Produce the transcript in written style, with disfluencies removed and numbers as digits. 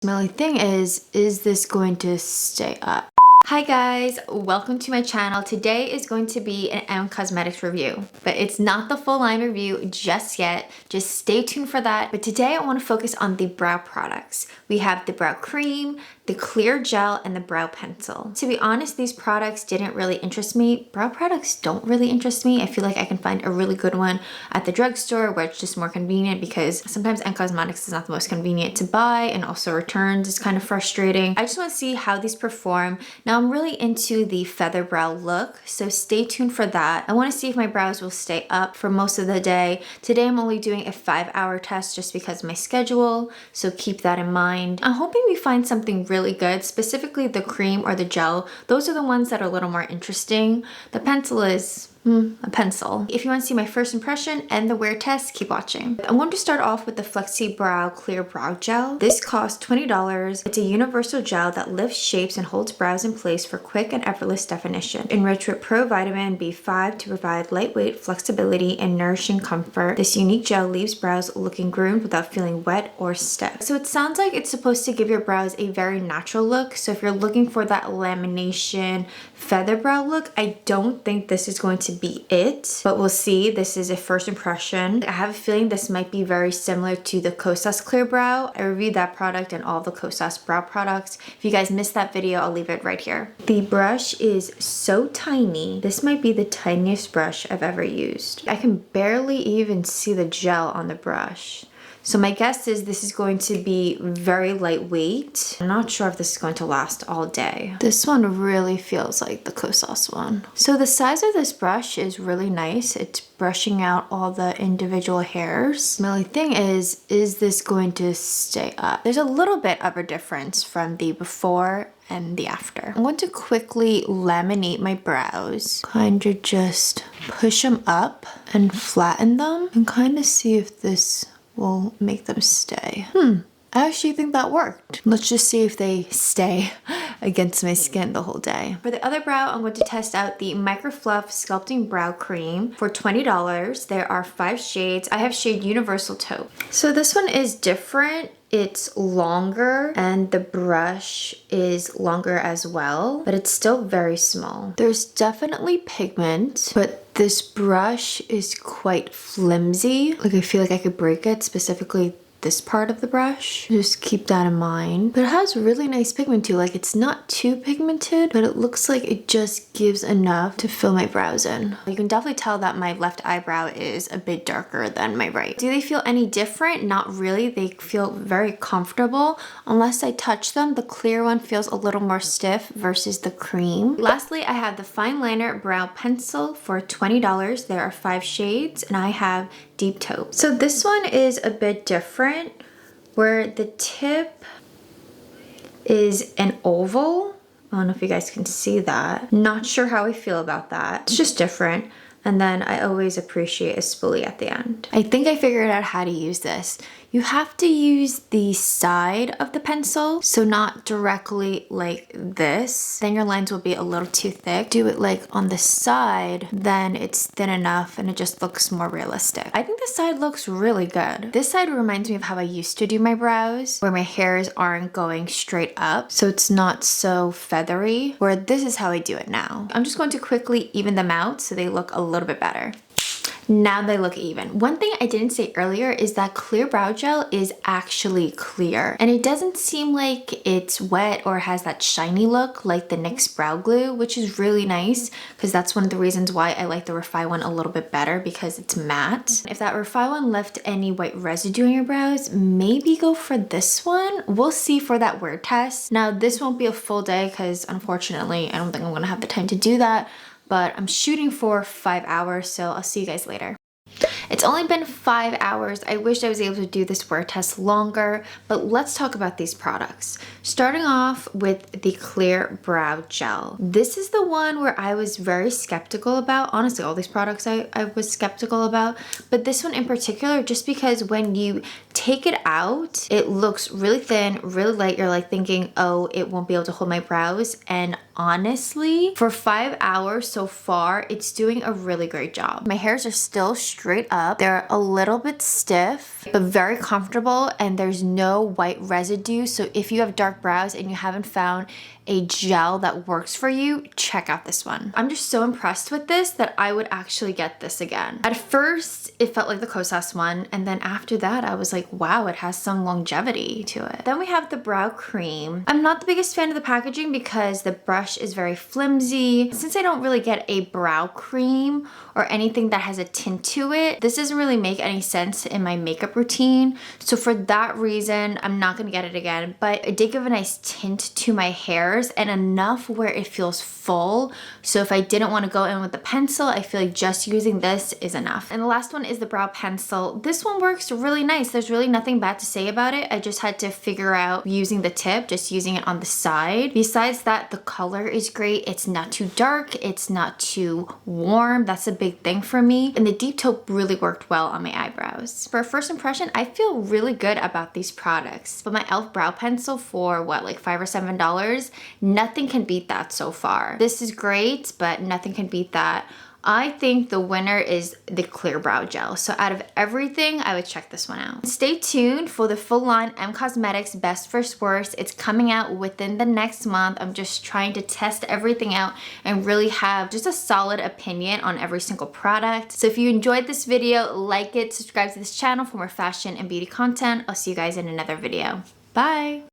My only thing is this going to stay up? Hi guys, welcome to my channel. Today is going to be an M Cosmetics review, but it's not the full line review just yet. Just stay tuned for that. But today I want to focus on the brow products. We have the brow cream, the clear gel, and the brow pencil. To be honest, these products didn't really interest me. Brow products don't really interest me. I feel like I can find a really good one at the drugstore where it's just more convenient, because sometimes M Cosmetics is not the most convenient to buy, and also returns is kind of frustrating. I just want to see how these perform. Now I'm really into the feather brow look, so stay tuned for that. I want to see if my brows will stay up for most of the day. Today I'm only doing a 5-hour test just because of my schedule, so keep that in mind. I'm hoping we find something really good, specifically the cream or the gel. Those are the ones that are a little more interesting. The pencil is a pencil. If you want to see my first impression and the wear test, keep watching. I'm going to start off with the Flexibrow Clear Brow Gel. This costs $20. It's a universal gel that lifts, shapes, and holds brows in place for quick and effortless definition. Enriched with pro vitamin B5 to provide lightweight flexibility and nourishing comfort. This unique gel leaves brows looking groomed without feeling wet or stiff. So it sounds like it's supposed to give your brows a very natural look. So if you're looking for that lamination feather brow look, I don't think this is going to be it, but we'll see. This is a first impression. I have a feeling this might be very similar to the Kosas Clear Brow. I reviewed that product and all the Kosas brow products. If you guys missed that video, I'll leave it right here. The brush is so tiny. This might be the tiniest brush I've ever used. I can barely even see the gel on the brush. So my guess is this is going to be very lightweight. I'm not sure if this is going to last all day. This one really feels like the Kosas one. So the size of this brush is really nice. It's brushing out all the individual hairs. My only thing is this going to stay up? There's a little bit of a difference from the before and the after. I'm going to quickly laminate my brows. Kind of just push them up and flatten them and kind of see if this will make them stay. I actually think that worked. Let's just see if they stay against my skin the whole day. For the other brow, I'm going to test out the Microfluff Sculpting Brow Cream for $20. There are 5 shades. I have shade Universal Taupe. So this one is different. It's longer and the brush is longer as well, but it's still very small. There's definitely pigment, but this brush is quite flimsy. Like I feel like I could break it, specifically this part of the brush. Just keep that in mind. But it has really nice pigment too. Like it's not too pigmented, but it looks like it just gives enough to fill my brows in. You can definitely tell that my left eyebrow is a bit darker than my right. Do they feel any different? Not really. They feel very comfortable. Unless I touch them, the clear one feels a little more stiff versus the cream. Lastly, I have the Fine Liner Brow Pencil for $20. There are 5 shades and I have Deep Taupe. So this one is a bit different, where the tip is an oval. I don't know if you guys can see that. Not sure how I feel about that. It's just different. And then I always appreciate a spoolie at the end. I think I figured out how to use this. You have to use the side of the pencil, so not directly like this. Then your lines will be a little too thick. Do it like on the side, then it's thin enough and it just looks more realistic. I think this side looks really good. This side reminds me of how I used to do my brows, where my hairs aren't going straight up, so it's not so feathery, where this is how I do it now. I'm just going to quickly even them out so they look a little bit better. Now they look even. One thing I didn't say earlier is that clear brow gel is actually clear, and it doesn't seem like it's wet or has that shiny look like the NYX brow glue, which is really nice, because that's one of the reasons why I like the Refy one a little bit better, because it's matte. If that Refy one left any white residue in your brows, maybe go for this one. We'll see for that wear test. Now this won't be a full day because unfortunately I don't think I'm gonna have the time to do that, but I'm shooting for 5 hours, so I'll see you guys later. It's only been 5 hours. I wish I was able to do this wear test longer, but let's talk about these products. Starting off with the Clear Brow Gel. This is the one where I was very skeptical about. Honestly, all these products I was skeptical about, but this one in particular, just because when you take it out, it looks really thin, really light. You're like thinking, oh, it won't be able to hold my brows, and honestly, for 5 hours so far, it's doing a really great job. My hairs are still straight up. They're a little bit stiff, but very comfortable, and there's no white residue. So if you have dark brows and you haven't found a gel that works for you, check out this one. I'm just so impressed with this that I would actually get this again. At first, it felt like the Kosas one, and then after that, I was like, wow, it has some longevity to it. Then we have the brow cream. I'm not the biggest fan of the packaging because the brush is very flimsy. Since I don't really get a brow cream or anything that has a tint to it, this doesn't really make any sense in my makeup routine. So for that reason, I'm not gonna get it again, but it did give a nice tint to my hairs and enough where it feels full. So if I didn't want to go in with the pencil, I feel like just using this is enough. And the last one is the brow pencil. This one works really nice. There's really nothing bad to say about it. I just had to figure out using the tip, just using it on the side. Besides that, the color is great. It's not too dark. It's not too warm. That's a big thing for me. And the deep taupe really worked well on my eyebrows. For a first impression, I feel really good about these products. But my e.l.f. brow pencil for what, like $5 or $7? Nothing can beat that so far. This is great, but nothing can beat that. I think the winner is the clear brow gel. So out of everything, I would check this one out. Stay tuned for the full line M Cosmetics Best First Worst. It's coming out within the next month. I'm just trying to test everything out and really have just a solid opinion on every single product. So if you enjoyed this video, like it, subscribe to this channel for more fashion and beauty content. I'll see you guys in another video. Bye.